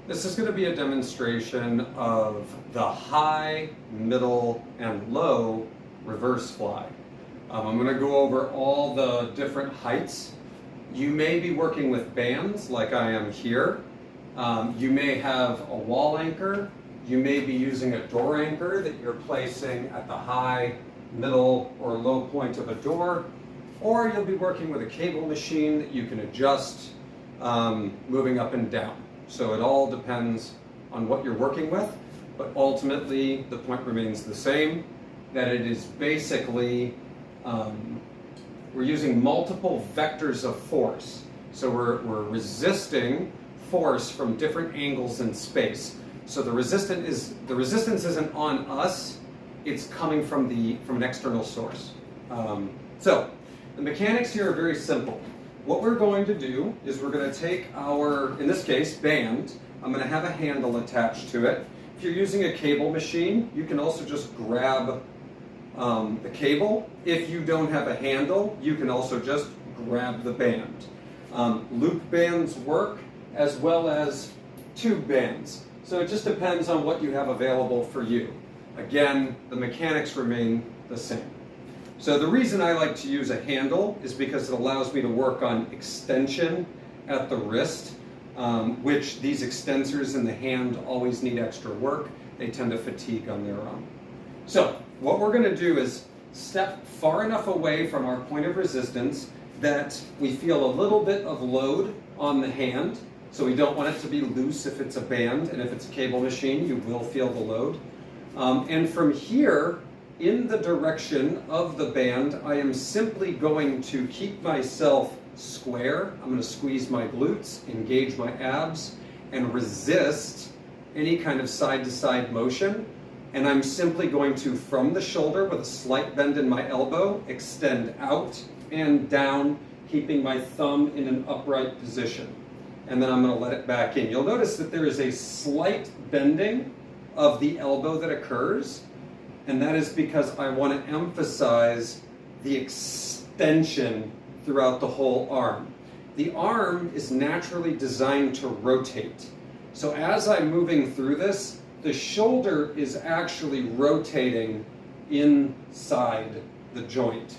This is going to be a demonstration of the high, middle, and low reverse fly. I'm going to go over all the different heights. You may be working with bands like I am here. You may have a wall anchor. You may be using a door anchor that you're placing at the high, middle, or low point of a door. Or you'll be working with a cable machine that you can adjust moving up and down. So it all depends on what you're working with, but ultimately the point remains the same, that it is basically, we're using multiple vectors of force. So we're resisting force from different angles in space. So the resistance isn't on us, it's coming from an external source. So the mechanics here are very simple. What we're going to do is we're going to take our, in this case, band. I'm going to have a handle attached to it. If you're using a cable machine, you can also just grab the cable. If you don't have a handle, you can also just grab the band. Loop bands work as well as tube bands. So it just depends on what you have available for you. Again, the mechanics remain the same. So the reason I like to use a handle is because it allows me to work on extension at the wrist, which these extensors in the hand always need extra work. They tend to fatigue on their own. So what we're going to do is step far enough away from our point of resistance that we feel a little bit of load on the hand. So we don't want it to be loose if it's a band, and if it's a cable machine, you will feel the load. And from here, in the direction of the band, I am simply going to keep myself square. I'm going to squeeze my glutes, engage my abs, and resist any kind of side-to-side motion. And I'm simply going to, from the shoulder with a slight bend in my elbow, extend out and down, keeping my thumb in an upright position. And then I'm going to let it back in. You'll notice that there is a slight bending of the elbow that occurs. And that is because I want to emphasize the extension throughout the whole arm. The arm is naturally designed to rotate. So as I'm moving through this, the shoulder is actually rotating inside the joint.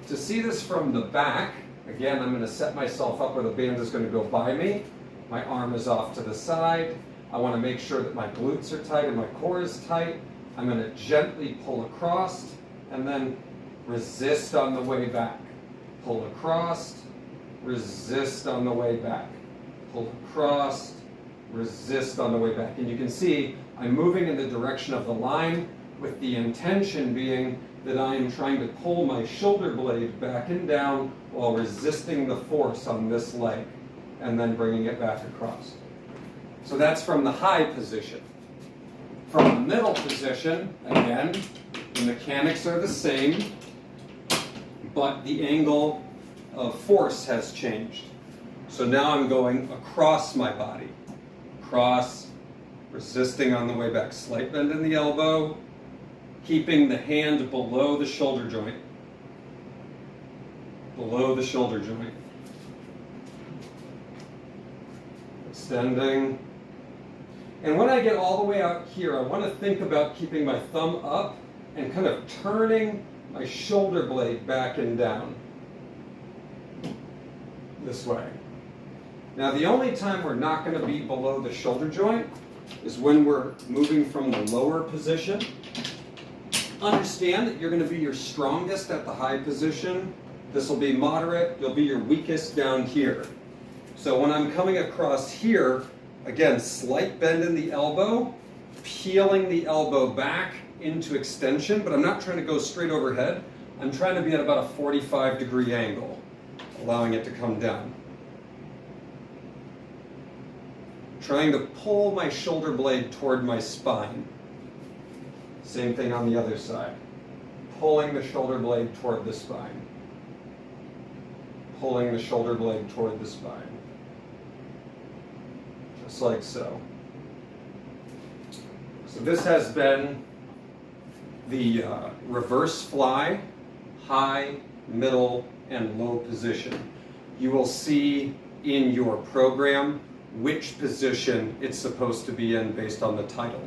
To see this from the back, again, I'm going to set myself up where the band is going to go by me. My arm is off to the side. I want to make sure that my glutes are tight and my core is tight. I'm going to gently pull across and then resist on the way back. Pull across, resist on the way back. Pull across, resist on the way back. And you can see I'm moving in the direction of the line with the intention being that I am trying to pull my shoulder blade back and down while resisting the force on this leg and then bringing it back across. So that's from the high position. From the middle position, again, the mechanics are the same, but the angle of force has changed. So now I'm going across my body. Cross, resisting on the way back. Slight bend in the elbow, keeping the hand below the shoulder joint. Below the shoulder joint. Extending. And when I get all the way out here, I want to think about keeping my thumb up and kind of turning my shoulder blade back and down. This way. Now the only time we're not going to be below the shoulder joint is when we're moving from the lower position. Understand that you're going to be your strongest at the high position. This will be moderate. You'll be your weakest down here. So when I'm coming across here, again, slight bend in the elbow, peeling the elbow back into extension, but I'm not trying to go straight overhead. I'm trying to be at about a 45-degree angle, allowing it to come down. Trying to pull my shoulder blade toward my spine. Same thing on the other side. Pulling the shoulder blade toward the spine. Pulling the shoulder blade toward the spine. Just like so. So this has been the reverse fly, high, middle, and low position. You will see in your program which position it's supposed to be in based on the title.